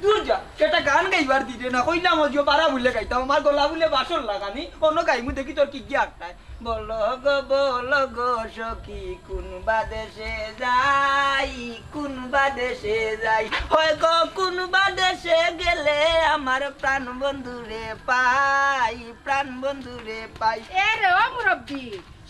দূর যা একটা গান গাইবার দিতে না কইলাম অজিও পারা বলে গাইতাম আমার গলা বলে বাসর লাগানি অন্য গাইমু দেখি তোর কি কি আটটায় বল গো সখী কোন বাদেশে যাই কোন বাদেশে যাই হয় গো কোন বাদেশে গেলে আমার প্রাণ বন্ধুরে পাই প্রাণ বন্ধুরে পাই এ রে ও মুরব্বি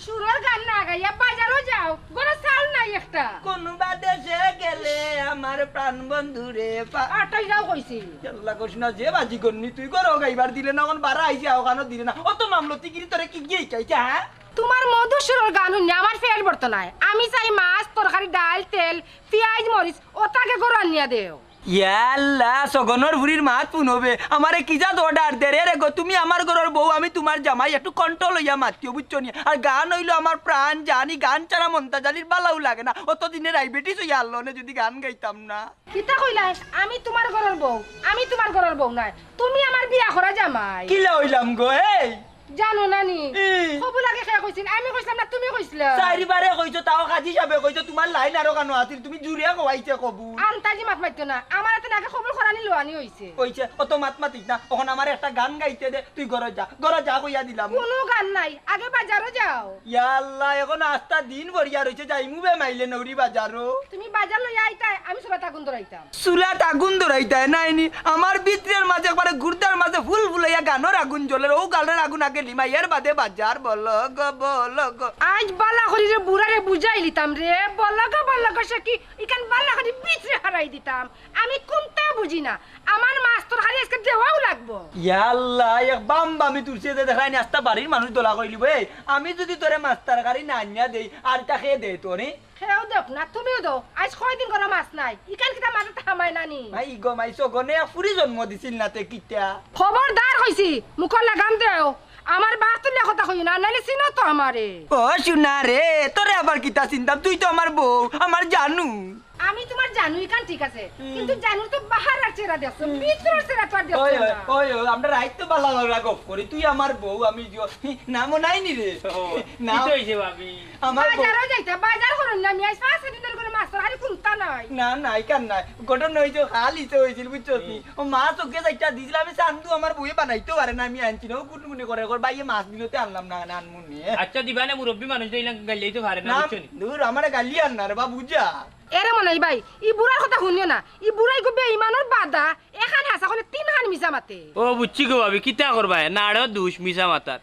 সুরের গান না গাইয়া বাজারও যাও গরো চাল নাই একটা কোন বাদেশে গেলে আমার প্রাণ বন্ধুরে পাই আটাই যাও কইছি আল্লাহ কৃষ্ণ যে বাজি করনি তুই করো গাইবার দিলে না এখন বারা আইছে ওখানে দিলে না অত মামলতি গিরি তোরে কি গিয়ে চাইছে হ্যাঁ তোমার মধু সুরের গান শুনে আমার ফেল বর্ত নাই আমি চাই মাছ তরকারি ডাল তেল পেঁয়াজ মরিচ ওটাকে গরো আনিয়া দেও ইয়াল্লা সগনর বুড়ির মাত পুন হবে আমারে কি যা অর্ডার দে রে গো তুমি আমার ঘরের বউ আমি তোমার জামাই একটু কন্ট্রোল হইয়া মাতিও বুঝছো নি আর গান হইলো আমার প্রাণ জানি গান ছাড়া মনটা জানির বালাও লাগে না অত দিনে ডায়াবেটিস হইয়া আল্লো না যদি গান গাইতাম না কিতা কইলা আমি তোমার ঘরের বউ আমি তোমার ঘরের বউ নাই তুমি আমার বিয়া করা জামাই কিলা হইলাম গো এই জানো নানি কবুলাকে কে কইছিন আমি কইছিলাম না তুমি কইছিলা চারিবারে কইছো তাও কাজি যাবে কইছো তোমার লাইন আরো কানো আছিল তুমি জুরিয়া কইছে কবু আনতাজি মাত মাইতো না আমার এত নাকে কবুল করানি লোয়ানি হইছে কইছে অত মাত মাতিস না তখন আমার একটা গান গাইতে দে তুই ঘরে যা কইয়া দিলাম কোনো গান নাই আগে বাজারও যাও ইয়া আল্লাহ এখন আস্তা দিন ভরিয়া রইছে যাইমু বে মাইলে নৌরি বাজারো তুমি বাজার লইয়া আইতাই আমি সবা তাগুন ধরাইতাম চুলাত আগুন ধরাইতাই নাইনি আমার ভিতরের মাঝে একবারে গুর্দার মাঝে ফুল ফুলাইয়া গানোর আগুন জ্বলে ও গালের আগুন আগে লিমা এর বাদে বাজার বল গো আজ বালা করি রে বুড়ারে বুঝাই লিতাম রে বল গো সে কি ইকান বালা করি বিচরে হারাই দিতাম আমি কোনটা বুঝি না আমার মাছ তোর খালি আজকে দেওয়াও লাগবো ইয়া আল্লাহ এক বাম বামি তুলছে দে দেখাইনি আস্তা বাড়ির মানুষ দোলা কইলি বে আমি যদি তোরে মাছ তরকারি না আনিয়া দেই আর তা খেয়ে দে তোরে খেয়েও দেখ না তুমিও দাও আজ কয়দিন করে মাছ নাই ইকান কিটা মাথা থামাই নানি ভাই গো মাইছো গনে ফুরি জন্ম দিছিল না তে কিটা খবরদার হইছি মুখর লাগাম দেও আমার বাস তুলে কথা কই না নাইলে চিনো তো আমারে ও শুনা রে তোরে আবার কিতা চিন্তা তুই তো আমার বউ আমার জানু আমি তোমার জানুই কান ঠিক আছে কিন্তু জানু তো বাহার চেহারা দেখছো ভিতরের চেহারা তো আর দেখছো ওই না ওই আমরা রাইত তো বালা বালা গপ করি তুই আমার বউ আমি নামও নাই নি রে না হইছে ভাবি আমার বউ বাজারও যাইতা বাজার করুন না আমি আজ 5 দিনের করে মাছ আর কোনটা নাই না নাই কান নাই ঘটনা হইছে খালি তো হইছিল বুঝছো নি ও মাছ ওকে যাইতা দিছিল আমি চান্দু আমার বউয়ে বানাইতে পারে না আমি আনছি না ও কুটমুনি করে বাইয়ে মাছ দিলতে আনলাম না আনমু নি আচ্ছা দিবানে মুরব্বি মানুষ দিলা গাইলেই তো পারে না না বুঝছো নি দূর আমারে গালি আন না রে বাবু যা এরে মনাই ভাই ই বুড়ার কথা শুনিও না ই বুড়াই গো বেঈমানের বাদা এখানে হাসা কলে 3 খান মিছা মাতে ও বুঝছি গো ভাবি কিতা করবা নাড়ো দুষ মিছা মাতার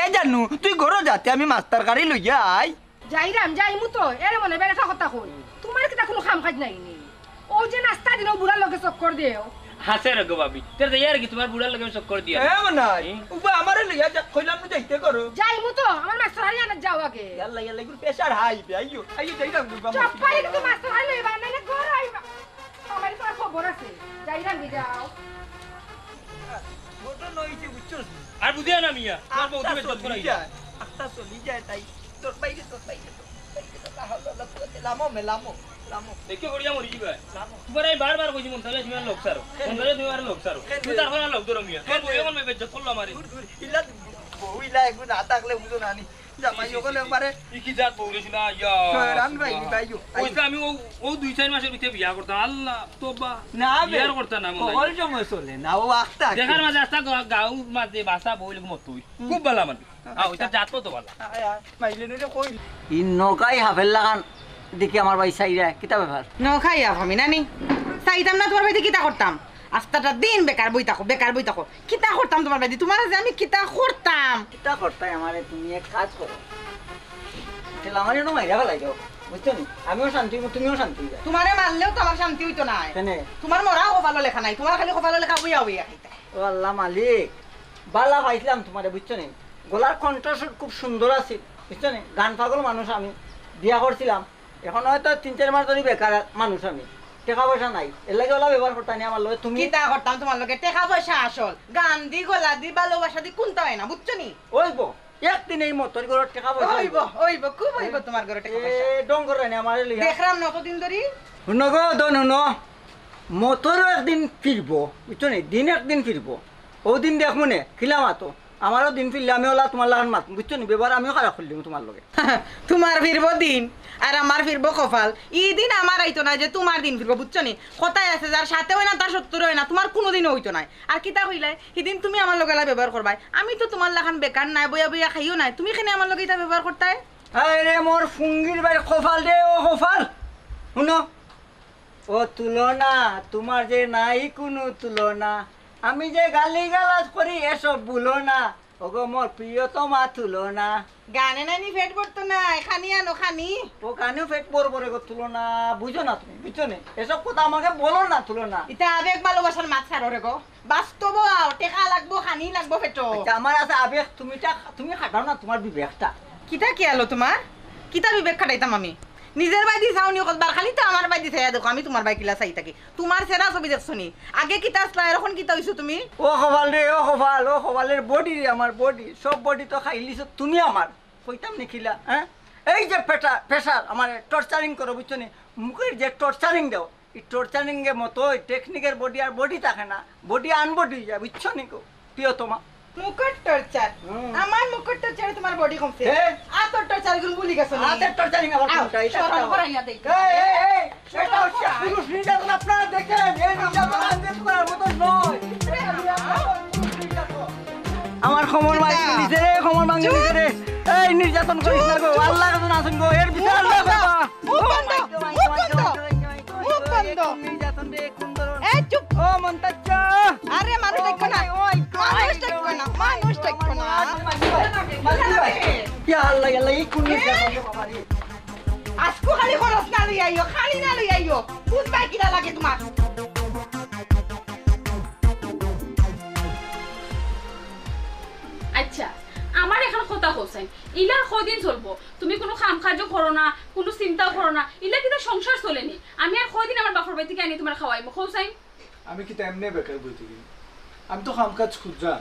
এ জানু তুই ঘর যাতে আমি মাছ তরকারি লইয়া আই যাইরাম যাইমু তো এরে মনাই ভাই একটা কথা কই তোমার কিটা কোনো কাম কাজ নাই নি ও যে নাস্তা দিনো বুড়ার লগে চক্কর দেও হাসে রগো ভাবি তের ইয়ার কি তোমার বুড়া লাগে চক্কর দিয়া এ মনাই উবা আমারে লইয়া যা কইলাম না যাইতে করো যাইমু তো আমার মাস্টার হারি আনা যাও আগে ইয়াল্লা ইয়াল্লা গুলো প্রেসার হাই বে আইও যাইরাম গুবা চপ্পাই কিন্তু মাস্টার হারি লইবা নাইলে ঘর আইবা আমার তো খবর আছে যাইরাম যাও ঘটনা হইছে বুঝছস আর বুঝিয়া না মিয়া তোমার বউ দিবে চক্কর আইয়া আত্তা চলি যায় তাই তোর বাইরে লামো দেখে গড়িয়া মরি যাবে তোমার এই বারবার কইছি মন তাহলে তুমি আর লোক সারো মন তাহলে তুমি আর লোক সারো তুমি তার হয়ে লোক ধরো মিয়া তোমার বউ এখন মেবে যতল আমারে ইলা বউইলা একটু না থাকলে বুঝো না নি জামাই ওখানে পারে ই কি জাত বউ রেছি না ইয়া রান ভাই ভাইও ওইটা আমি ও 2-4 মাসের ভিতরে বিয়া করতাম আল্লাহ তোবা না বিয়ার করতাম না মনে অল সময় চলে না ও আস্তা দেখার মাঝে আস্তা গাঁও মাঝে বাসা বইলে মতুই খুব ভালো মানে ওইটা জাত তো ভালো মাইলে নইলে কই ই নৌকাই হাফের লাগান দেখি আমার ভাই সাইরা কিতা ব্যাপার নখাই আমি নানি চাইতাম না তোমার বাড়িতে কিতা করতাম আস্তাটা দিন বেকার বই থাকো কিতা করতাম তোমার বাড়িতে তোমার যে আমি কিতা করতাম কিতা করতাই আমারে তুমি এক কাজ করো তাহলে আমার জন্য মাইরা ফেলাই যাও বুঝছো নি আমিও শান্তি তুমিও শান্তি হয়ে যাও তোমারে মারলেও তো আমার শান্তি হইতো না কেনে তোমার মরা কপালো লেখা নাই তোমার খালি কপালো লেখা বইয়া বইয়া খাইতা ও আল্লাহ মালিক বালা পাইছিলাম তোমারে বুঝছো নি গলার কণ্ঠস্বর খুব সুন্দর আছে বুঝছো নি গান পাগল মানুষ আমি বিয়া করছিলাম এখন হয়তো 3-4 মাস ধরে বেকার মানুষ আমি টাকা পয়সা নাই এর লাগে ওলা ব্যবহার করতে নি আমার লগে তুমি কিতা করতাম তোমার লগে টাকা পয়সা আসল গান দি গলা দি ভালোবাসা দি কোনটা হয় না বুঝছো নি ওইব একদিন এই মতর করে টাকা পয়সা হইব খুব হইব তোমার ঘরে টাকা পয়সা ডঙ্গর নি আমার লিয়া দেখলাম না কতদিন ধরে শুনো গো শুনো মোটরও একদিন ফিরবো বুঝছো নি দিন একদিন ফিরবো ও দিন দেখবো নে খিলাম তো আমারও দিন ফিরলে আমি ওলা তোমার লাগান মাত বুঝছো নি ব্যবহার আমিও খারাপ করলাম তোমার লগে তোমার ফিরব দিন আর আমার ফিরব কপাল এই দিন আমার আইতো না যে তোমার দিন ফিরব বুঝছো নি কথায় আছে যার সাথে হয় না তার সত্তর হয় না তোমার কোনোদিনও হইতো না আর কিতা কইলাই সেদিন তুমি আমার লগে ব্যবহার করবাই আমি তো তোমার লাগান বেকার নাই বইয়া বইয়া খাইও নাই তুমি কেন আমার লগে এটা ব্যবহার করতাই রে মোর ফুঙ্গির বাড়ি কপাল রে ও কপাল শুনো ও তুলনা তোমার যে নাই কোনো তুলনা আমি যে গালি গালাজ করি এসব ভুলো না ওগো মোর প্রিয়তমা তুলনা গানে নানি ফেট পড়তো না খানি আনো খানি ও কানেও ফেট পড়বো রে গো তুলনা বুঝো না তুমি বুঝছো না এসব কথা আমাকে বলো না তুলনা এটা আবেগ ভালোবাসার মাছ ছাড়ো রে গো বাস্তব টেকা লাগবো খানি লাগবো ফেটো আচ্ছা, আমার আছে আবেগ তুমি খাটাও না তোমার বিবেকটা কিতা কি আলো তোমার কিতা বিবেক খাটাইতাম আমি নিজের বাইদি চাউনি কতবার খালি তো আমার বাইদি চাইয়া দেখো আমি তোমার বাই কিলা চাই থাকি তোমার সেরা ছবি দেখছো নি আগে কিতা আসলা এখন কিতা হইছো তুমি ও কপাল রে ও কপালের বডি রে আমার বডি সব বডি তো খাইলিছো তুমি আমার কইতাম নিখিলা হ্যাঁ এই যে প্রেশার আমার টর্চারিং করো বুঝছো নি মুখের যে টর্চারিং দাও এই টর্চারিং এর মতো টেকনিকের বডি আর বডি থাকে না বডি আনবডি যায় বুঝছো নি গো প্রিয়তমা মুকুট টর্চার আমার মুকুট টর্চার তোমার বডি কমছে হে? আতর টর্চার গুলো ভুলি গেছো নি? হাতের টর্চারিং আবার আও, কোনটা এটা সরল দাও। করাইয়া দেই। এই, এটা হচ্ছে পুরুষ নির্যাতন আপনারা দেখেন এই নির্যাতন আন্দোলন করার মতো নয় আমার খবর ভাঙিয়ে দিছে রে খবর ভাঙিয়ে দিছে রে এই নির্যাতন করিস না গো আল্লাহ কাছে আসুন গো এর বিচার আল্লাহ বাবা মুখ বন্ধ, মুখ বন্ধ, মুখ বন্ধ। নির্যাতন রে কুন্দর এই চুপ ও মন্তাচ্চা আরে মানুষ দেখো না মানুষ দেখো না মানুষ দেখো না ইয়া আল্লাহ এই কোন নির্যাতন রে বাবা রে আজকু খালি খরচ না লই আইও খালি না লই আইও কোন বাই কিনা লাগে তোমার আচ্ছা আমার এখন কথা হোসেন ইলার কদিন চলবো তুমি কোনো কাম কাজও করো না কোনো চিন্তাও করো না ইলা কিন্তু সংসার চলেনি আমি আর কদিন আমার বাপর বাড়ি থেকে আনি তোমার খাওয়াইবো হোসেন আমি কি তেমনি বেকার বইতে গেলি আমি তো কাম কাজ খুঁজরা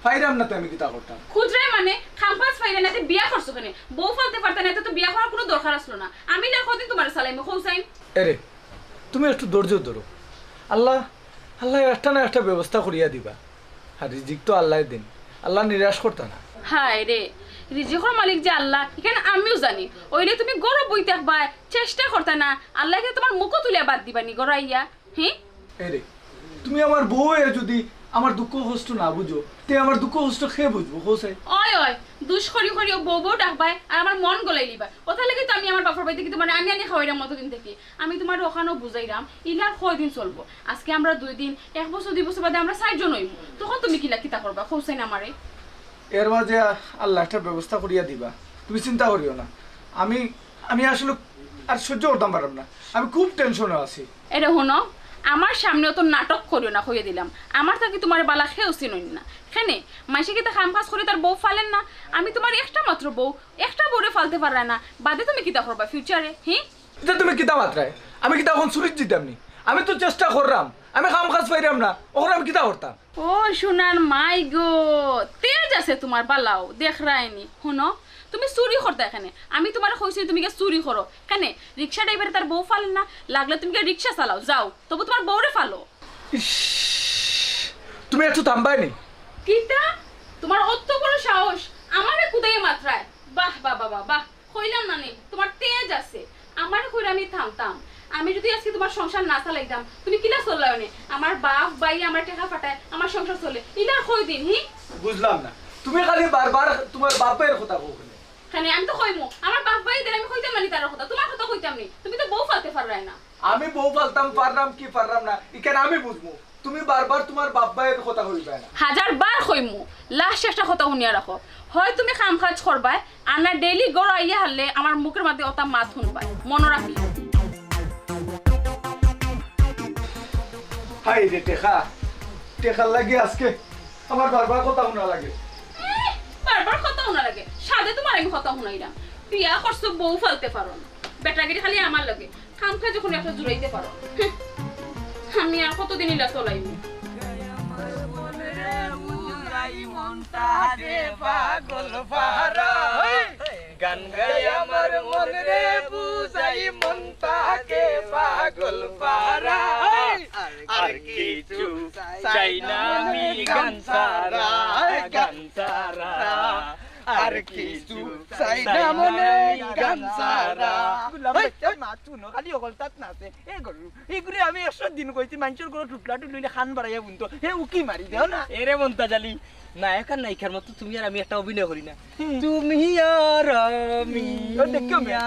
ফাইরাম না তো আমি কিতা করতাম খুচরাই মানে কাম কাজ ফাইলে না বিয়া করছো কেন বউ ফালতে পারতে না তো বিয়া করার কোনো দরকার আসলো না আমি না কদিন তোমার চালাইবো হোসেন এরে তুমি একটু ধৈর্য ধরো আল্লাহ আল্লাহ একটা না একটা ব্যবস্থা করিয়া দিবা আর রিজিক তো আল্লাহ দিন আল্লাহ নিরাশ করতা না হায় রে রিজিকর মালিক যে আল্লাহ এখানে আমিও জানি ওইলে তুমি গরব বই থাকবা চেষ্টা করতে না আল্লাহকে তোমার মুখও তুলিয়া বাদ দিবানি গড়াইয়া হ্যাঁ এরে তুমি আমার বউ যদি আমার দুঃখ কষ্ট না বুঝো তে আমার দুঃখ কষ্ট খেয়ে বুঝবো হোসে ওই ওই দুষ করি করি ও বউ বউ ডাকবাই আর আমার মন গলাই লিবা ওটা লাগে তো আমি আমার বাপর বাড়ি থেকে তোমার আনি আনি খাওয়াইলাম মতদিন থেকে আমি তোমার ওখানেও বুঝাইলাম ইলার কয়দিন চলবো আজকে আমরা 2 দিন 1 বছর 2 বছর বাদে আমরা 4 জন হইব তখন তুমি কিতা করবা হোসেন আমারে এর মাঝে আল্লাহ একটা ব্যবস্থা করিয়া দিবা তুমি চিন্তা করিও না আমি আমি আসলে আর সহ্য করতাম পারলাম না আমি খুব টেনশনে আছি এটা হনো আমার সামনেও তো নাটক করিও না কইয়া দিলাম আমার থাকি তোমার বালা খেয়েও চিনই না খেনে মাসে কি তা কাম কাজ করে তার বউ ফালেন না আমি তোমার একটা মাত্র বউ একটা বউরে ফালতে পারা না বাদে তুমি কিতা করবা ফিউচারে হ্যাঁ এটা তুমি কিতা মাত্রায় আমি কিতা এখন চুরিত দিতাম নি আমি তো চেষ্টা করলাম আমি কাম কাজ পাইরাম না ওখানে আমি কিতা করতাম ও সোনার মাই গো তেজ আছে তোমার বালাও দেখ রায়নি শুনো তুমি চুরি করতে এখানে আমি তোমার কইছি তুমি কে চুরি করো কেন রিক্সা ড্রাইভার তার বউ ফালেন না লাগলে তুমি কে রিক্সা চালাও যাও তবু তোমার বউরে ফালো ইস, তুমি একটু থামবাই নি কিতা তোমার অত বড় সাহস আমারে কুদাই মাত্রায় বাহ বাহ বাহ বাহ কইলাম না নে তোমার তেজ আছে আমারে কইরা আমি থামতাম আমি যদি আজকে তোমার সংসার না চালাইতাম তুমি কিলা চললাও নে আমার বাপ ভাই আমার টাকা ফাটায় আমার সংসার চলে ইলার কই দিন হি বুঝলাম না তুমি খালি বারবার তোমার বাপের কথা বলবে খানে আমি তো কইমু আমার বাপ ভাই দের আমি কইতাম না তার কথা তোমার কথা কইতাম নি তুমি তো বউ ফালতে পাররাই না আমি বউ ফালতাম পারলাম কি পারলাম না এখানে আমি বুঝবো তুমি বারবার তোমার বাপ ভাইয়ের কথা কইবে না হাজার বার কইমু লাস্ট একটা কথা শুনিয়া রাখো হয় তুমি কাম কাজ করবাই আর না ডেইলি গড় আইয়া হারলে আমার মুখের মধ্যে ওটা মাত শুনবাই মনে রাখি হাই রে টেকা লাগে আজকে আমার বারবার কথা শোনা লাগে বারবার কথা শোনা লাগে সাদে তোমার আমি কথা শুনাইলাম বিয়া করছো বউ ফালতে পারো না বেটাগিরি খালি আমার লাগে কাম কাজ যখন একটা জুড়াইতে পারো আমি আর কতদিন ইলা চলাইব গান গাই আমার মন রে বুঝাই মন তাকে পাগল পারা আর আর কিছু চাই না আমি গান ছাড়া গান ছাড়া আর কিছু চাই না মনে গান ছাড়া খালি অকল তাত নাচে এই গরু এইগুলি আমি 100 দিন কইছি মানুষের গরু টুটলা টুটলি খান বাড়াইয়া বুনতো হে উকি মারি দেও না এরে মন্তাজালি নায়ক আর নায়িকার মতো তুমি আর আমি একটা অভিনয় করি না তুমি আর আমি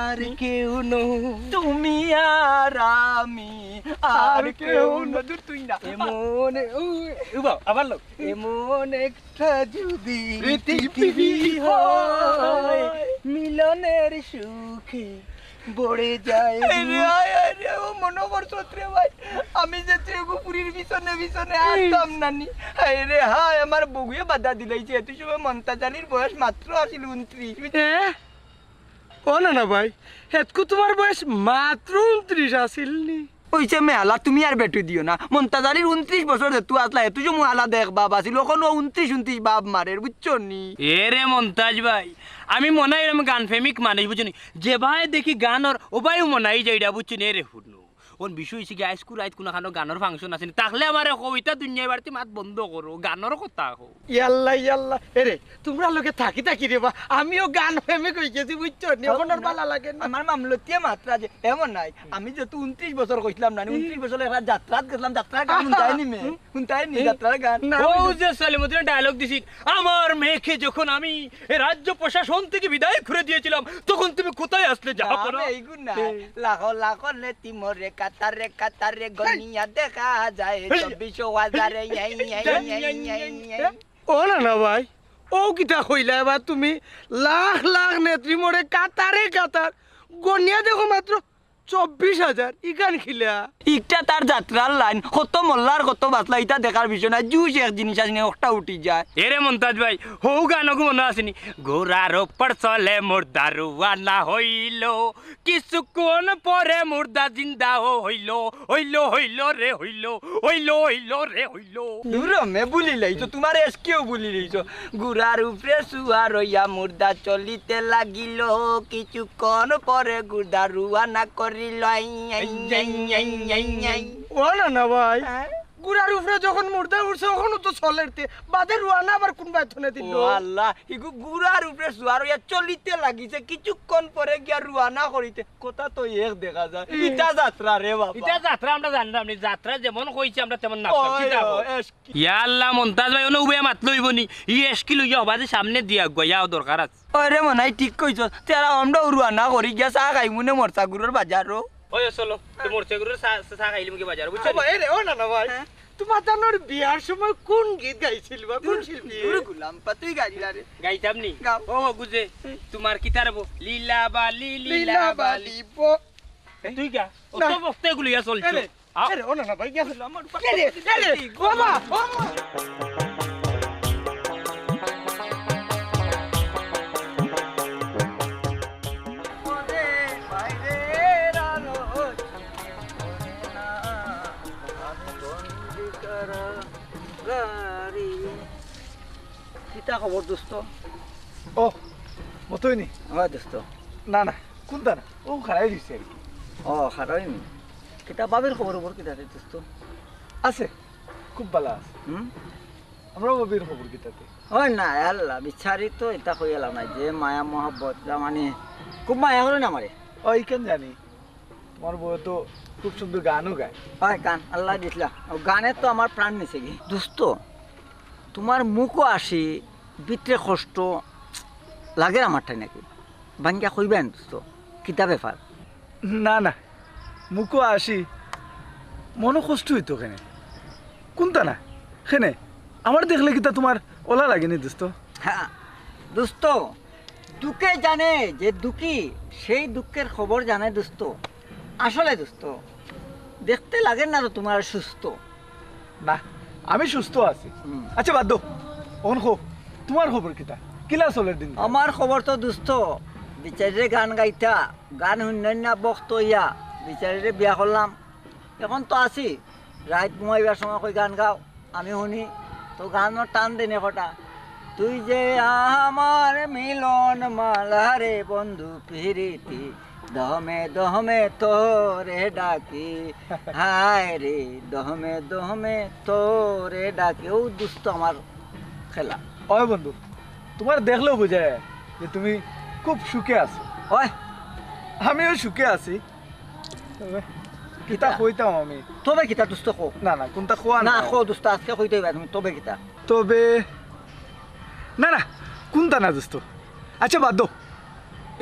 আর কেউ নও তুমি আর আমি আর কেউ না দূর তুই না এমন উবাও আবার লোক এমন একটা যদি পৃথিবী হয় মিলনের সুখে বড়ে যায় মনে করছো রে ভাই আমি যে ত্রিগুপুরীর পিছনে পিছনে আসতাম নানি হায় রে হায় আমার বউয়ে বাধা দিলাইছে এত সময় মন্তাজালির বয়স মাত্র আসিল 29 ও না ভাই হেতকু তোমার বয়স মাত্র 29 আসিল নি ওইছে মেলা তুমি আর বেটু দিও না মন্তাজালির 29 বছর যেতু আসলা এত যে মেলা দেখ বাপ আসিল ওখানে 29 বাপ মারের বুঝছো নি এরে মন্তাজ ভাই আমি মনে হয় এরকম গান ফেমিক মানুষ বুঝছি যে ভাই দেখি গানর ও ভাই মনে হয় যাইডা বুঝছি নে রে শুনো ওন বিষয় হয়েছে গিয়ে স্কুল আইত কোনো খানো গানের ফাংশন আছে তাহলে আমার কবিতা দুনিয়ায় বাড়তি মাত বন্ধ করো গানের কথা কো ইয়াল্লা এরে তোমরা লোকে থাকি রে বা আমিও গান ফেমে কই গেছি বুঝছো নি এখন আর ভালো লাগে না আমার মামলতিয়া মাত্রা যে এমন নাই আমি যেহেতু 29 বছর কইছিলাম না 29 বছর একটা যাত্রাত গেছিলাম যাত্রার গান শুনতাইনি মে শুনতাইনি যাত্রার গান ও যে সালিমুদ্দিন ডায়লগ দিছি আমার মেয়েকে যখন আমি রাজ্য প্রশাসন থেকে বিদায় করে দিয়েছিলাম তখন তুমি কোথায় আসলে যা করো এইগুন না লাখো লাখো নেতি মরে কাতারে গনিয়া দেখা যায় 24,000 ও না ভাই ও কিতা কইলা এবার তুমি লাখ লাখ নেত্রী মোড়ে কাতার গনিয়া দেখো মাত্র 24,000 ই গান খিলা ইটা তার যাত্রার লাইন কত মোল্লার কত বাতলা ইটা দেখার বিষয় না জুস এক জিনিস আসেনি একটা উঠি যায় এরে মন্তাজ ভাই হৌ গানকু মনে আসেনি ঘোড়ার ওপর চলে মুর্দা রুয়ানা হইল কিছুক্ষণ পরে মুর্দা জিন্দা হইল হইল হইল রে হইল হইল হইল রে হইল দূর মে বুলি লাইছো তোমার এসকেও বুলি লাইছো গুড়ার উপরে শুয়া রইয়া মুর্দা চলিতে লাগিল কিছুক্ষণ পরে গুড়া রুয়ানা করিল ও না ভাই গুড়ার উপরে যখন মুর্দা উঠছে ওখানে তো চলেরতে বাদে রুয়ানা আবার কোন বাইথনে দিল ও আল্লাহ ইগু গুড়ার উপরে শুয়া রইয়া চলিতে লাগিছে কিছুক্ষণ পরে গিয়া রুয়ানা করিতে কথা তো এক দেখা যায় ইটা যাত্রা রে বাবা এটা যাত্রা আমরা জানলাম নি যাত্রা যেমন কইছি আমরা তেমন না ইয়া আল্লাহ মন্তাজ ভাই ওনো উবে মাত লইবনি ই এসকি লইয়া বাদে সামনে দিয়া গয়াও দরকার আছে আরে মনাই ঠিক কইছো তেরা আমরা রুয়ানা করি গিয়া চা খাই মুনে মরচা গুড়ের বাজারও ওই চলো তো মোরচা গুরুর চা খাইলিম কি বাজার বুঝছো ভাই রে ও না ভাই তোমার জানোর বিয়ার সময় কোন গীত গাইছিল বা কোন শিল্পী গুলাম পাতুই গাইলা রে গাইতাম নি গাও। ও গুজে তোমার কি তারবো লীলা বালি লীলা বালি তুই গা ও তো বক্তে গুলিয়া চলছো আরে ও না ভাই গেছিল আমার আরে বাবা কিতা খবর দোস্ত ও মতই নি হয় দোস্ত না না কোনটা না ও খারাই দিছে আর কি ও খারাই কিতা বাবের খবর খবর কিতা রে দোস্ত আছে খুব ভালো আছে আমরা বাবির খবর কিতাতে হয় না আল্লাহ বিচারি তো এটা কই এলাম না যে মায়া মহব্বত মানে খুব মায়া হলো না আমারে ওই কেন জানি তোমার বউ তো খুব সুন্দর গানও গায় হয় গান আল্লাহ দিছিলা গানের তো আমার প্রাণ নিছে কি দোস্ত তোমার মুখও আসি ভিতরে কষ্ট লাগে আমারটাই নাকি বাঙ্গিয়া কইবেন দোস্ত কিতা ব্যাপার না না মুখও আসি মনও কষ্ট হইতো কেনে কোনটা না কেনে আমার দেখলে কিতা তোমার ওলা লাগেনি দোস্ত হ্যাঁ দোস্ত দুঃখে জানে যে দুঃখী সেই দুঃখের খবর জানে দোস্ত আসলে দোস্ত দেখতে লাগে না তো তোমার সুস্থ না আমি সুস্থ আছি হুম। আচ্ছা বাদ দো ওন খো তোমার খবর কিতা কিলা চলের দিন আমার খবর তো দোস্ত বিচারিরে গান গাইতা গান শুনলেন না বক্ত ইয়া বিচারিরে বিয়া করলাম এখন তো আছি রাত ঘুমাইবার সময় কই গান গাও আমি শুনি তো গানের টান দেনে কটা তুই যে আমার মিলন মালা রে বন্ধু প্রীতি দহমে দহমে তোরে ডাকি হায় রে দহমে দহমে তোরে ডাকি। ও দুষ্ট আমার খেলা। ওই বন্ধু, তোমার দেখলেও বোঝা যায় যে তুমি খুব সুখে আছো। ওই আমিও সুখে আছি, তবে কিতা কইতাম আমি। তবে কিতা দুষ্ট খো না না, কোনটা খোয়া না না খো দুষ্ট আজকে কইতে হইবা তুমি। তবে কিতা তবে না না, কোনটা না দোস্ত। আচ্ছা বাদ দো,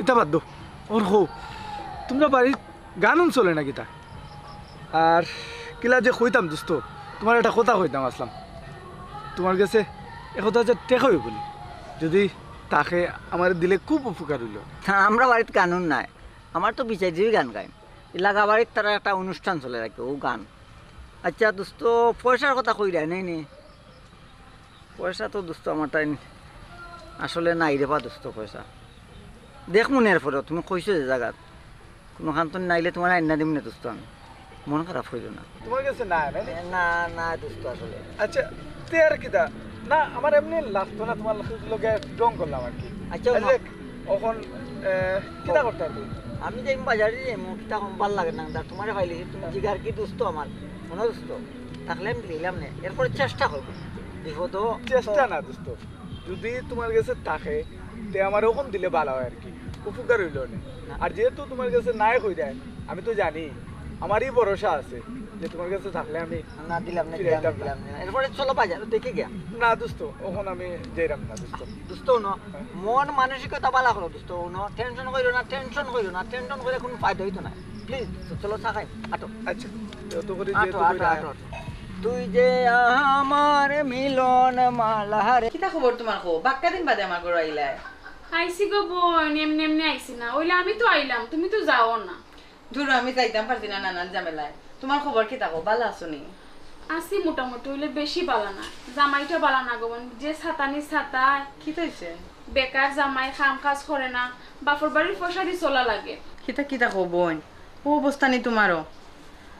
এটা বাদ দো। ওর হো তোমরা বাড়ির গান চলে না কিতা? আর কিলা যে কইতাম দোস্ত, তোমার একটা কথা কইতাম আসলাম। তোমার কাছে 1,000 টাকা হইব বলি, যদি তাকে আমার দিলে খুব উপকার হইল। আমরা বাড়িতে কানুন নাই, আমার তো বিচার দিয়ে গান গাই। এলাকা বাড়ির তারা একটা অনুষ্ঠান চলে রাখে ও গান। আচ্ছা দোস্ত পয়সার কথা কই দেয় নেই নি? পয়সা তো দোস্ত আমার তাই আসলে নাই রে পা দোস্ত পয়সা। দেখ মনে পরে তুমি কইছো যে জায়গাত কোনো খান তো নাইলে তোমার আইনা দিম না দোস্ত। আমি মন খারাপ হইল না। তোমার কাছে না না? না না দোস্ত আসলে আচ্ছা তে আর কিতা না, আমার এমনি লাগতো না, তোমার লগে ডং করলাম আর কি। আচ্ছা এই যে এখন কিতা করতে পারবো? আমি যাই বাজারে যাই মুখটা কম ভাল লাগে না দাদা তোমারে পাইলে তুমি জিগার কি দোস্ত আমার মনে দোস্ত থাকলে আমি দিলাম না। এরপরে চেষ্টা করবো বিপদ চেষ্টা না দোস্ত, যদি তোমার কাছে থাকে তে আমার ওখান দিলে ভালো হয় আর কি, উপকার হইল না। আর যেহেতু তোমার কাছে নাই হয়ে যায়, আমি তো জানি আমারই ভরসা আছে যে তোমার কাছে থাকলে আমি না দিলাম না ফিরাইতাম না। দিলাম না। এরপরে চলো বাজার দেখে গিয়া না দোস্ত, ওখান আমি যাইরাম না দোস্ত। দোস্ত ন মন মানসিকতা বালা করো দোস্ত ন টেনশন করিও না, টেনশন করিও না, টেনশন করে কোনো ফায়দা হইতো না। প্লিজ চলো চাখাই আটো আচ্ছা যত করে আটো যেহেতু আটো আটো তুই যে আমার মিলন মালা রে। কিতা খবর তোমার কো? বাক্কা দিন বাদে আমার ঘর আইলাই। আইসি গো বোন, এমনি এমনি আইসি না, ওইলে আমি তো আইলাম, তুমি তো যাও না। ধরো আমি যাইতাম পারছি না নানান ঝামেলায়। তোমার খবর কিতা কো? ভালো আছো নি? আসি মোটামুটি, হইলে বেশি বালা না। জামাইটা বালা না গো বোন, যে ছাতানি ছাতায়, কি হইছে? বেকার জামাই, কাম কাজ করে না, বাপর বাড়ির পয়সা দিয়ে চলা লাগে। কিতা কিতা কো বোন? ও অবস্থা নি তোমারও?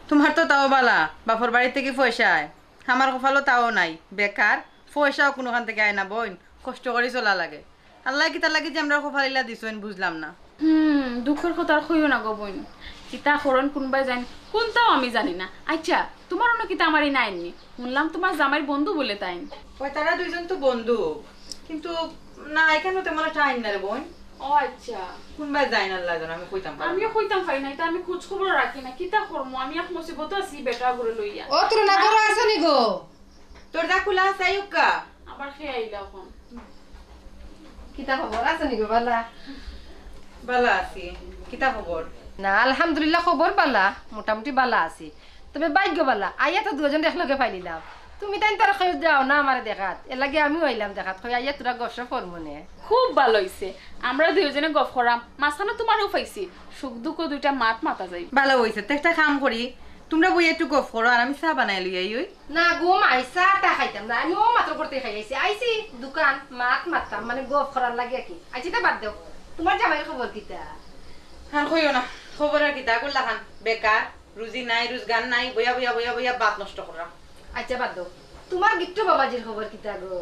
তোমার তো তাও বালা, বাপর বাড়ি থেকে পয়সা আয়, আমার কপালও তাও নাই, বেকার, পয়সাও কোনোখান থেকে আয় না বোন, কষ্ট করে চলা লাগে। আল্লাহ কিতা লাগে যে আমরা কপালিলা দিছেন বুঝলাম না। দুঃখের কথা আর কইও না গো বোন। কিতা করন কোনবাই জানি, কোনটাও আমি জানি না। আচ্ছা তোমার অন্য কিতা আমারই নাইনি, শুনলাম তোমার জামাইয়ের বন্ধু বলে তাই। ওই তারা দুইজন তো বন্ধু, কিন্তু না এখানে তেমন একটা আইন না রে বোন। ও আচ্ছা, কোনবাই যায় না আল্লাহ জানে, আমি কইতাম পারবো না। আমিও কইতাম পাই না, এটা আমি খোঁজ খবর রাখি না। কিতা করবো, আমি এক মুসিবত আছি বেটা করে লইয়া। ও তোর না বড় আছে নি গো? তোর যা খোলা আছে আইউকা? আবার খেয়ে আইলা এখন। কিতা খবর আছে নি গো? বালা ভালো আছি। কিতা খবর? না আলহামদুলিল্লাহ, খবর বালা, মোটামুটি বালা আছি। তবে ভাগ্য বালা, আইয়া তো দুজন একলগে পাইলিলাম। তুমি তাই তার খেয়ে যাও না আমার দেখাত, এর লাগে আমিও আইলাম দেখাত, কই আইয়া তোরা গসা ফরমনে। খুব ভালো হইছে, আমরা দুইজনে গপ করাম, মাঝখানে তোমারও পাইছি, সুখ দুঃখ দুইটা মাত মাতা যাই। ভালো হইছে, তো একটা কাম করি, তোমরা বই একটু গপ করো আর আমি চা বানাই লই আই। ওই না ঘুম আইসা তা খাইতাম না, আমি ও মাত্র করতে খাই আইছি। আইছি দোকান মাত মারতাম, মানে গপ করার লাগে কি। আইছি তা বাদ দেও, তোমার জামাইয়ের খবর কিতা? আর কইও না, খবর আর কিতা করলা খান, বেকার, রুজি নাই, রোজগার নাই, বইয়া বইয়া বইয়া বইয়া বাত নষ্ট করা। আচ্ছা বাদ দাও, তোমার গিট্টু বাবাজির খবর কিতা গো?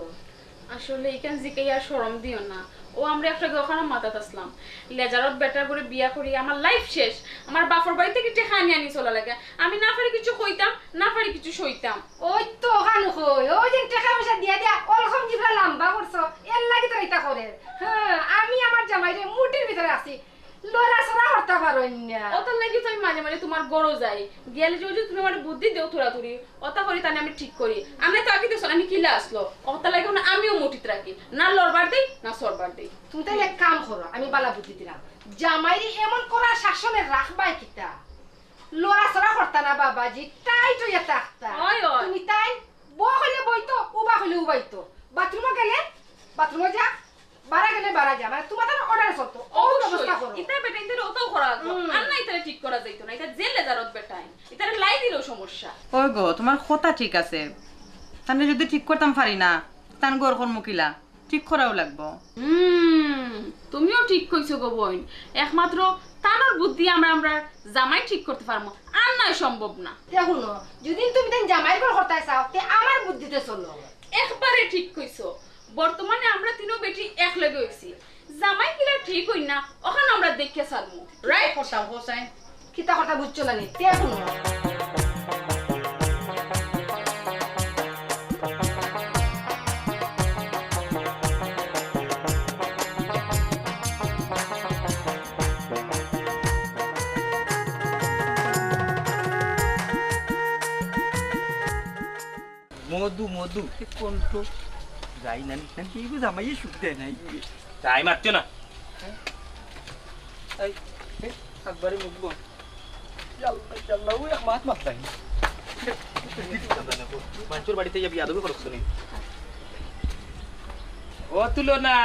আসলে এখান জিকে আর শরম দিও না, ও আমরা একটা ওখানে মাথাত আসলাম, লেজারত বেটার করে বিয়া করি, আমার লাইফ শেষ। আমার বাপর বাড়ি থেকে টেকা আনি আনি চলা লাগে, আমি না পারি কিছু কইতাম, না পারি কিছু সইতাম। ওই তো ওখানে কই, ওই যে টাকা পয়সা দিয়া দিয়া অলরকম জিবরা লম্বা করছো, এর লাগি তো এটা করে। হ্যাঁ আমি আমার জামাইরে মুটির ভিতরে আছি, লড়া সরা করতে পারো না। ওটার লাগি তো আমি মাঝে মাঝে তোমার গড়ো যাই, গেলে যদি তুমি আমার বুদ্ধি দেও থোড়াথুড়ি, ওটা করি তাহলে আমি ঠিক করি। আমি তো আগে দেখছো আমি কিলা আসলো, ওটা লাগে না আমিও মুটিত রাখি, না লড়বার দেই না সরবার দেই। তুমি তাহলে এক কাম করো, আমি বালা বুদ্ধি দিলাম, জামাইরে এমন করা শাসনে রাখবাই কিতা, লড়া সরা করতা না বাবাজি, তাই তো এটা থাকতা। ওই ওই তুমি তাই বউ হইলে বইতো, উবা হইলে উবাইতো, বাথরুমে গেলে বাথরুমে যা, বাড়া গেলে বাড়া যা, মানে তোমার তো অর্ডার চলতো, ও ব্যবস্থা করো। ইতা বেটা ইতারে ওটাও করা লাগতো, আর না ইতারে ঠিক করা যাইতো না, এটা জেলে জারত বেটাই, ইতারে লাই দিলেও সমস্যা। ওই গো তোমার কথা ঠিক আছে, তাহলে যদি ঠিক করতাম পারি না, তান গোর মুকিলা ঠিক করাও লাগবো। তুমিও ঠিক কইছো গো বোন, একমাত্র তানোর বুদ্ধি আমরা জামাই ঠিক করতে পারবো, আর নয় সম্ভব না। দেখুন যদি তুমি তাই জামাই ঘর করতে চাও, তে আমার বুদ্ধিতে চলো। একবারে ঠিক কইছো, বর্তমানে আমরা তিনও বেটি এক লগে হইছি, জামাই কিলা ঠিক হই না ওখানে আমরা দেখে সারমু রাইট করতাম হোসেন কিতা কথা বুঝছো না নি তে শুনো মধু মধু কণ্ঠ যাই না কি জামাই সুখ দেয় নাই তাই মারছো না একবারে মুখ বল আল্লাহ ওই মাছ মারতাই মানুষের বাড়িতে যাবি আদবে করছো নি ও তুলো না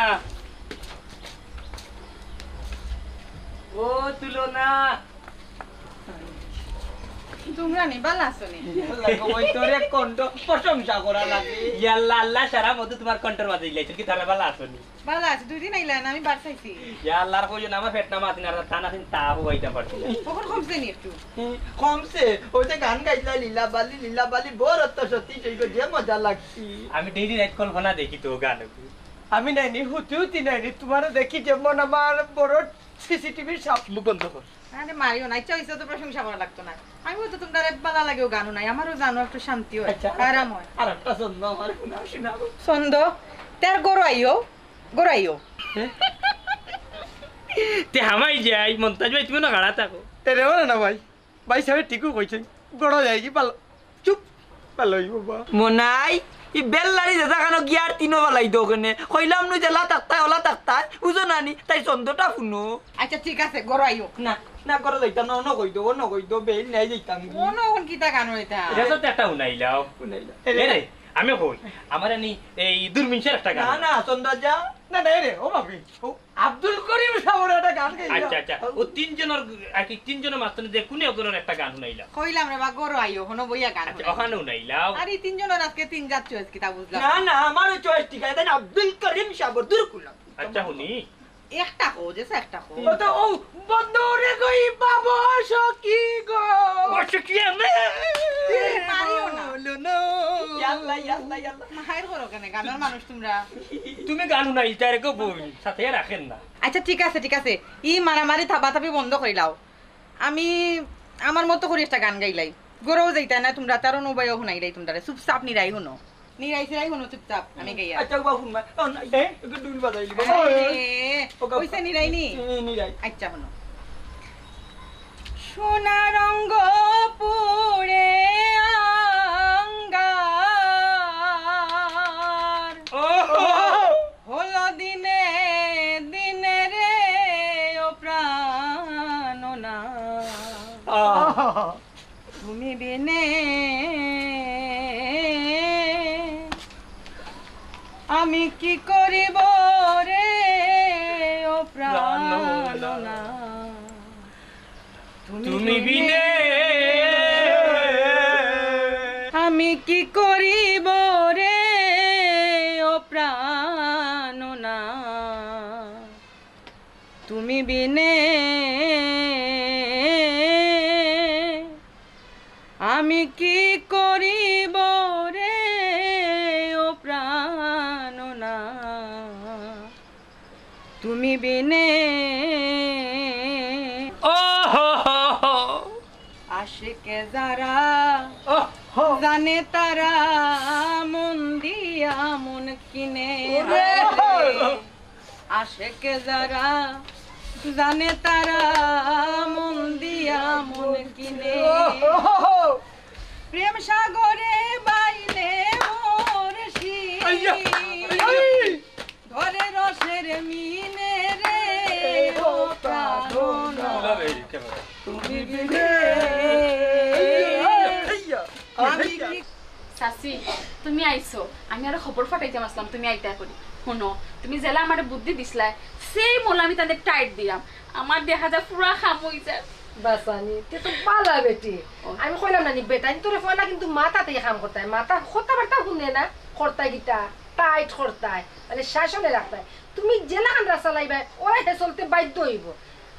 ও তুলো না তোমরা নি বালা আসনি ওই তোরে কণ্ঠ প্রশংসা করা লাগে ইয়াল্লা আল্লাহ সারা মধু তোমার কন্ট্রোল মাঝে ইলাইছো কি তারা বালা আসনি বালা আছে 2 দিন আইলা না আমি বার চাইছি ইয়া আল্লাহর কইও না আমার পেট না মাতিন আর তা না দিন তা হইতা পারছি না কখন কমছে নি একটু কমছে ওই যে গান গাইলা লীলা বালি বড় তো সত্যি সেই যে মজা লাগছি আমি ডেইলি রাত কল্পনা দেখি তো গান আমি নাইনি হুতি নাইনি তোমার দেখি যেমন আমার বড় সিসিটিভির সাপ মুখ বন্ধ কর আরে মারিও না চাইছো তো প্রশংসা করা লাগতো না আমি তো তোমরা বালা লাগেও গানো নাই আমারও জানো একটু শান্তি হয় আরাম হয় আর একটা ছন্দ আমার শোনাবো ছন্দ তার গড়াইও তে হামাই যাই মন্তাজ ভাই তুমি না গাড়া থাকো এরে না ভাই ভাই সাহেব ঠিকও কইছে গড় যায় কি পালো চুপ পালো বাবা মনাই ই বেল্লারি দাদা কেন গিয়ার তিনো বালাই দোকানে কইলাম নু জেলা তাকতাই ওলা তাকতাই উজো নানি তাই ছন্দটা শুনো আচ্ছা ঠিক আছে গড়াইও না না করে যাইতাম না অন্য কই দো বেল নাই যাইতাম মনে হন কিতা গানো এটা এটা তো একটা উনাইলাও এরে আমি কই আমার নি এই দুর্মিনশের একটা গান না না চন্দ্রজা না না রে ও ভাবি ও আব্দুল করিম সাহেবের একটা গান গাইলা আচ্ছা আচ্ছা ও তিনজনের আর কি তিনজনের মাঝখানে যে কোনে একজনের একটা গান উনাইলাও কইলাম রে বা গড়াইও হনো বইয়া গান আচ্ছা ওখানে উনাইলাও আরে তিনজনের আজকে তিন জাত চয়েস কিতা বুঝলাম না না আমার চয়েস ঠিক আছে আব্দুল করিম সাহেবের দুরকুলা আচ্ছা শুনি একটা হো যেছে একটা হো ও তো ও বন্ধুরে কই বাবা সখী গো কি আমি মারিও না ইয়াল্লা ইয়াল্লা মায়ের করো কেন গানের মানুষ তোমরা তুমি গান উনাই তার কো বই সাথে রাখেন না আচ্ছা ঠিক আছে ই মারামারি থাপাথাপি বন্ধ করিলাও আমি আমার মতো করে একটা গান গাইলাই গরও যাইতা না তোমরা তারও নবাইও শুনাইলাই তোমরা চুপচাপ নিরাই শুনো নিরাই শুনো চুপচাপ আমি গাইয়া আচ্ছা বাবা শুন মা ও না একটু দুল বাজাইলি কইছে নিরাই নি নিরাই আচ্ছা শুনো সোনা রঙ্গ পুরে আঙ্গার হলো দিনে দিনে রে ও প্রাণনা তুমি বিনে আমি কি করিব রে ও প্রাণনা তুমি বিনে আমি কি করিব রে ও প্রাণনা তুমি বিনে আমি কি করিব রে ও প্রাণনা তুমি বিনে ও হো হো আশিকে যারা জানে তারা মন দিয়া মন কিনে আশিকে যারা জানে তারা মন দিয়া মন কিনে প্রেম সাগরে বাইলে মোর ঘরে রসের মিনে রে ও প্রাণনা তুমি বিনে আমি কি সাসি তুমি আইছো আমি আর খবর ফাটাইতাম আসলাম তুমি আইতা করি শুনো তুমি জেলা আমার বুদ্ধি দিছিলা সেই মোলা আমি তাদের টাইট দিলাম আমার দেখা যায় পুরা খাম হয়ে যায় বাসানি তে তো বালা বেটি আমি কইলাম না নি বেটা তোরে ফলা কিন্তু মাথাতে কাম করতাই মাথা কথা বার্তা শুনে না করতাই গিতা টাইট করতাই মানে শাসনে রাখতাই তুমি জেলা কান রাস্তা লাইবা ওরা হে চলতে বাধ্য হইব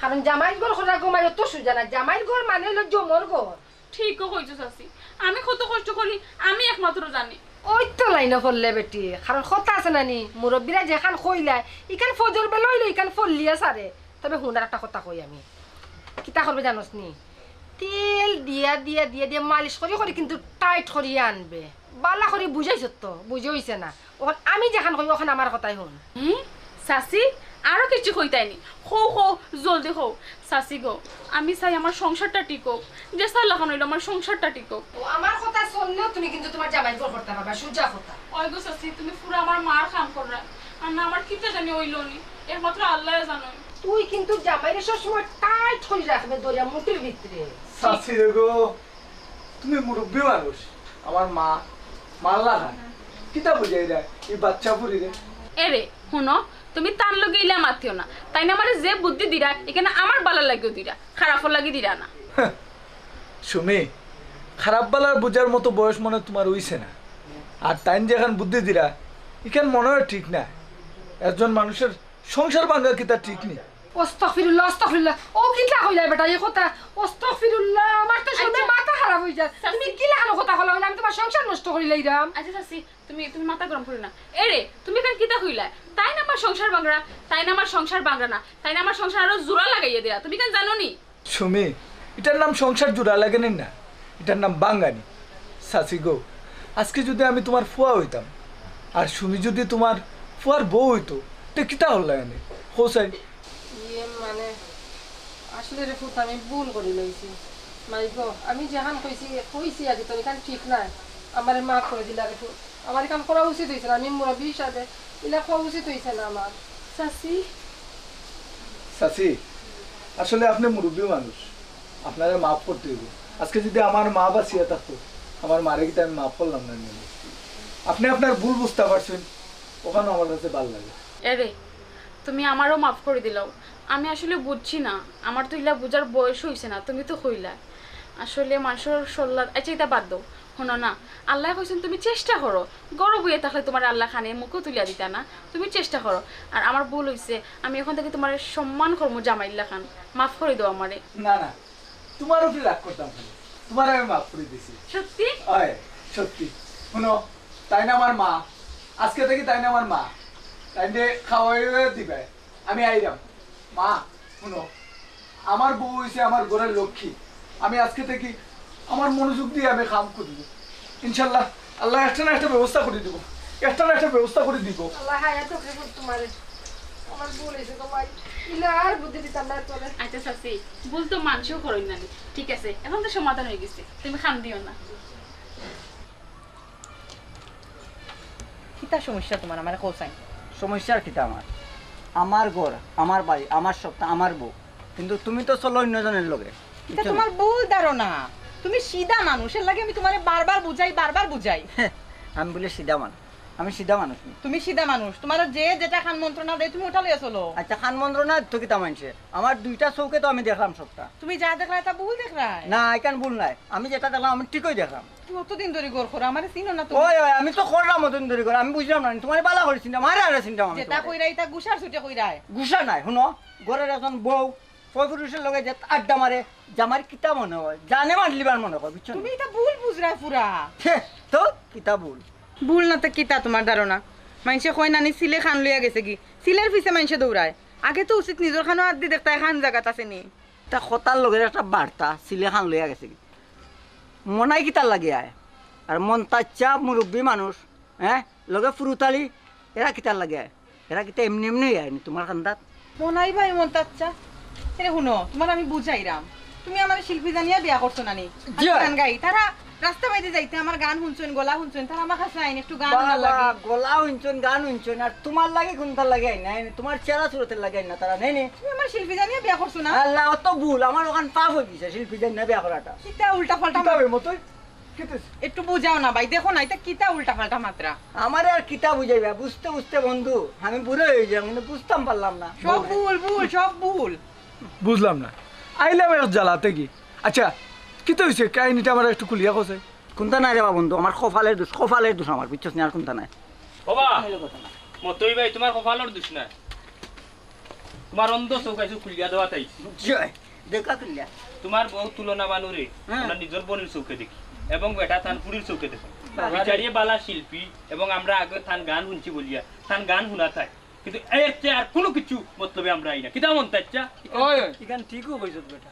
কারণ জামাইর ঘর খোলা ঘুমাই তো সুজা না জামাইর ঘর মানে হলো জমর ঘর ঠিক কইছো সাসি আমি কত কষ্ট করি আমি একমাত্র জানি ওই তো লাইনে ফললে বেটি কারণ কথা আছে নানি মুরব্বীরা যেখান কইলাই ইখান ফজর বেলা হইলে ইখান ফললিয়া সারে তবে হুনার একটা কথা কই আমি কিতা করবে জানোস নি তেল দিয়া দিয়া দিয়া দিয়া মালিশ করি করি কিন্তু টাইট করিয়া আনবে বালা করি বুঝাইছ তো বুঝে হইছে না ওখান আমি যেখান কই ওখানে আমার কথাই শুন চাচি আরো কিছু কইতাইনি খো খো জলদি খো চাচি গো আমি চাই আমার সংসারটা টিকক যে সাল লাগানো হইলো আমার সংসারটা টিকক ও আমার কথা শুনলেও তুমি কিন্তু তোমার জামাই বল করতে পারবা সুজা কথা ওই গো চাচি তুমি পুরো আমার মার কাম কররা আর না আমার কিতা জানি হইলো নি একমাত্র আল্লাহ জানো তুই কিন্তু জামাইরে সবসময় টাইট করে রাখবে দরিয়া মুটির ভিতরে চাচি রে গো তুমি মুরব্বী মানুষ আমার মা মাল্লা খান কিতা বুঝাই রে এই বাচ্চা পুরি রে এরে শুনো তুমি তার লগে ইলা মাতিও না তাই না আমারে যে বুদ্ধি দিরা এখানে আমার বালা লাগিও দিরা খারাপ লাগি দিরা না সুমি খারাপ বালার বুঝার মতো বয়স মনে হয় তোমার হইছে না আর তাইন যেখান বুদ্ধি দিরা এখান মনে হয় ঠিক না একজন মানুষের সংসার ভাঙ্গা কিতা ঠিক নেই আস্তাগফিরুল্লাহ আস্তাগফিরুল্লাহ ও কিলা কইলা বেটা এই কথা আস্তাগফিরুল্লাহ আমার তো শুনে মাথা খারাপ হই যায় তুমি কি লাগানো কথা কইলা আমি তোমার সংসার নষ্ট করি লাইরাম আচ্ছা চাচি তুমি তুমি মাথা গরম করো না এরে তুমি কেন কিতা কইলা তাই না আমার সংসার বাংলা তাই না আমার সংসার বাংলা না তাই না আমার সংসার আরো জোড়া লাগাইয়া দেয়া তুমি কেন জানো নি সুমি এটার নাম সংসার জোড়া লাগেনি না এটার নাম বাঙ্গানি সাসি গো আজকে যদি আমি তোমার ফুয়া হইতাম আর সুমি যদি তোমার ফুয়ার বউ হইতো তো কিতা হল লাগে হোসাই ইয়ে মানে আসলে রে ফুত আমি ভুল করি লইছি মাইগো আমি যেখান কইছি আগে তো এখান ঠিক নাই আমার মাফ করে দিলা রে ফুত আমার কাম করা উচিত হইছে না আমি মুরব্বী হিসাবে ইলা করা উচিত হইছে না আমার চাচি সাসি আসলে আপনি মুরব্বী মানুষ আপনারা মাফ করতে হইব আজকে যদি আমার মা বাঁচিয়ে থাকতো আমার মারে কিন্তু আমি মাফ করলাম না নিয়ে আপনি আপনার ভুল বুঝতে পারছেন ওখানে আমার কাছে ভালো লাগে এরে তুমি আমারও মাফ করে দিলাও আমি আসলে বুঝছি না আমার তো ইলা বুঝার বয়স হইছে না তুমি তো কইলা আসলে মানুষের সল্লা আচ্ছা এটা বাদ দাও শোনো না আল্লাহ কইছেন তুমি চেষ্টা করো গরব হয়ে থাকলে তোমার আল্লাহ খানে মুখও তুলিয়া দিতা না তুমি চেষ্টা করো আর আমার ভুল হইছে আমি এখন থেকে তোমার সম্মান করবো জামাইল্লা খান মাফ করে দাও আমারে না না তোমার উপরে রাগ করতাম খালি তোমার আমি মাফ করে দিছি সত্যি হয় সত্যি শুনো তাই না আমার মা আজকে থেকে তাই না আমার মা তাই নিয়ে খাওয়াই দিবে আমি আইরাম মা শুনো আমার বউ হয়েছে আমার ঘরের লক্ষ্মী আমি আজকে থেকে আমার মনোযোগ দিয়ে আমি কাম করে দিব ইনশাল্লাহ আল্লাহ একটা না একটা ব্যবস্থা করে দিব একটা না একটা ব্যবস্থা করে দিব আল্লাহ হায়াত ওকে তোমার আমার ভুল হইছে তোমার ইলা আর বুদ্ধি দিতাম না তোরে আচ্ছা চাচি ভুল তো মানুষও করেন না ঠিক আছে এখন তো সমাধান হয়ে গেছে তুমি খান দিও না কিতা সমস্যা তোমার আমার কোসাই সমস্যার কিতা আমার ঘর আমার বাড়ি আমার সপ্তাহ আমার বউ কিন্তু তুমি তো চলো অন্যজনের লগে এটা তোমার ভুল ধারণা তুমি সিধা মানুষের লাগে আমি তোমারে বারবার বুঝাই আমি বলি সিধা মানুষ আমি সিধা মানুষ নি। তুমি সিধা মানুষ তোমার যে যেটা খান মন্ত্রণা দেয় তুমি ওটা লইয়া চলো আচ্ছা খান মন্দ্র না তো কিতা মানছে আমার দুইটা চৌকে তো আমি দেখলাম সপ্তাহ তুমি যা দেখলা এটা ভুল দেখলা না এখান ভুল নাই আমি যেটা দেখলাম আমি ঠিকই দেখলাম তুমি অতদিন ধরে গোর করো আমার চিনো না তুমি ওই ওই আমি তো করলাম মতন ধরে করে আমি বুঝলাম না তোমার বালা করে চিন্তা মারে আর চিন্তা যেটা কইরা এটা গুসার ছুটে কইরা গুসা নাই শুনো ঘরের এখন বউ পয় পুরুষের লগে যে আড্ডা মারে জামার কিতা মনে হয় জানে মানলিবার মনে হয় বুঝছো তুমি এটা ভুল বুঝরা পুরা তো কিতা ভুল ভুল না তো কিতা তোমার ধারণা মানুষে কয় নানি সিলে খান লইয়া গেছে কি সিলের পিছে মানুষে দৌড়ায় আগে তো উচিত নিজের খানো আদি দেখতে খান জায়গাত আছে নি তা খতার লগের একটা বার্তা সিলে খান লইয়া গেছে কি মনাই কিতার লাগে আয় আর মন তাচ্চা মুরব্বী মানুষ হ্যাঁ লগে ফুরুতালি এরা কিতার লাগে আয় এরা কিতা এমনি এমনি আয়নি তোমার খান্দাত মনাই ভাই মন তাচ্চা এরে শুনো তোমার আমি বুঝাইরাম তুমি আমার শিল্পী জানিয়া বিয়া করছো নানি জি। গান গাই তারা রাস্তা বাইতে যাইতে আমার গান শুনছেন গলা শুনছেন তারা আমার কাছে আইন একটু গান শোনা লাগে গলা শুনছন গান শুনছন আর তোমার লাগে কোনটার লাগে আয় নাই তোমার চেহারা সুরতের লাগে আয় না তারা নেই নে তুমি আমার শিল্পী জানিয়া বিয়া করছো না আল্লাহ অত ভুল আমার ওখান পাপ হয়ে গেছে শিল্পী দেন না বিয়া করাটা কিতা উল্টা পাল্টা কিতাবের মতোই কেটেছে একটু বুঝাও না ভাই দেখো না এটা কিতা উল্টা পাল্টা মাত্রা আমার আর কিতা বুঝাইবা বুঝতে বুঝতে বন্ধু আমি বুড়ো হয়ে যাই কিন্তু বুঝতাম পারলাম না সব ভুল ভুল সব ভুল বুঝলাম না আইলাম এক জ্বালাতে কি আচ্ছা কি তো হয়েছে কাহিনিটা আমার একটু কুলিয়া কষে কোনটা নাই রে বন্ধু আমার কপালের দোষ আমার বুঝছস না আর কোনটা নাই বাবা হইলো কথা না। মতই ভাই তোমার কপালের দোষ না তোমার অন্ধ চৌকাইছো খুলিয়া দেওয়া তাই জয় দেখা কিল্লা তোমার বহু তুলনা মানুরে হ্যাঁ। আমরা নিজের বোনের চৌকে দেখি এবং বেটা থানপুরির চৌকে দেখি বাবা রে। বিচারিয়ে বালা শিল্পী এবং আমরা আগে থান গান শুনছি বলিয়া থান গান শুনা থাক কিন্তু এর চেয়ে আর কোনো কিছু মতলবে আমরা আই না কিতা মন তাচ্চা ওই এখান ঠিকও কইছত বেটা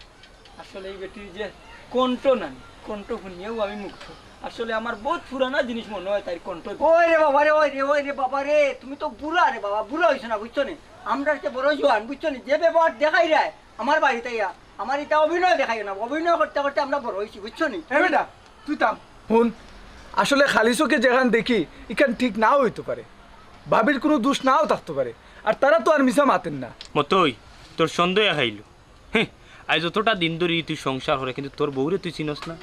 আসলে এই বেটির যে কণ্ঠ না কণ্ঠ শুনিয়েও আমি মুগ্ধ আসলে আমার বহুত পুরানা জিনিস মনে হয় তাই কণ্ঠ ওই রে বাবা রে ওই রে বাবা রে তুমি তো বুড়া রে বাবা বুড়া হইছো না বুঝছো নি আমরা হচ্ছে বড় জোয়ান বুঝছো নি যে ব্যবহার দেখাই রে আমার বাড়িতে ইয়া আমার এটা অভিনয় দেখাই না অভিনয় করতে করতে আমরা বড় হয়েছি বুঝছো নি হ্যাঁ বেটা তুই থাম শুন আসলে খালি চোখে যেখান দেখি এখান ঠিক নাও হইতে পারে ভাবির কোনো দোষ নাও থাকতে পারে আর তারা তো আর মিশা মাতেন না মতই তোর সন্দেহ খাইলো হ্যাঁ আজ যতটা দিন ধরে তুই সংসার হরে কিন্তু তোর বউরে তুই চিনস না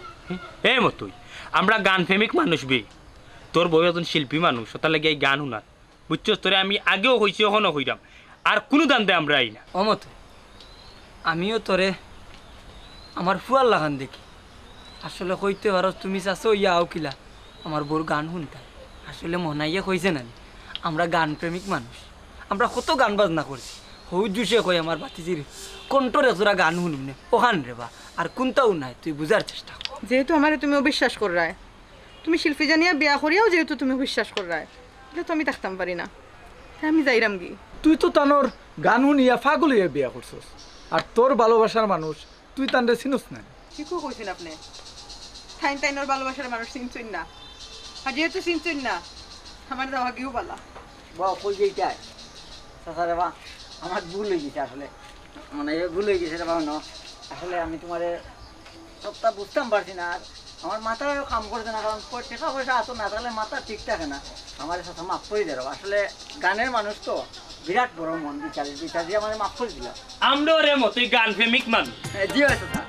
হ্যাঁ মতই আমরা গান প্রেমিক মানুষ বে তোর বউ একজন শিল্পী মানুষ ওটা লাগে এই গান শুনার বুঝছস তোরে আমি আগেও হইছি এখনো হইরাম আর কোনো দান্তে আমরা আই না অমত আমিও তোরে আমার ফুয়ার লাগান দেখি আসলে কইতে পারো তুমি চাচ্ছো ইয়া কিলা আমার বউর গান শুনতাম আসলে মনাইয়ে কইছে না আমরা গান প্রেমিক মানুষ আমরা কত গান বাজনা করছি হৌ জুসে কই আমার বাতিজির কণ্ঠর এতটা গান শুনুম নে ওখান রে বা আর কোনটাও নাই তুই বুঝার চেষ্টা কর যেহেতু আমার তুমি অবিশ্বাস কর রায় তুমি শিল্পী জানিয়া বিয়া করিয়াও যেহেতু তুমি অবিশ্বাস কর রায় এটা তো আমি থাকতাম পারি না তাই আমি যাইরাম কি তুই তো তানোর গান শুনিয়া ফাগল হইয়া বিয়া করছস আর তোর ভালোবাসার মানুষ তুই তানরে চিনস না ঠিকও কইছেন আপনি ঠাইন টাইনোর ভালোবাসার মানুষ চিনছুন না আর যেহেতু চিনছুন না আমার যাওয়া গিয়েও পালা বা কই যেইটাই চাচা রে বা আমার ভুল হয়ে গেছে আসলে মানে ভুল হয়ে গেছে রে বা ন আসলে আমি তোমারে সবটা বুঝতাম পারছি না আর আমার মাথায় কাম করছে না কারণ টাকা পয়সা এত না তাহলে মাথা ঠিক থাকে না আমার সাথে মাফ করে দেবো আসলে গানের মানুষ তো বিরাট বড় মন বিচার দিয়ে আমার মাফ করে দিল আমরা রে মতই গান প্রেমিক মানুষ জি হয় চাচা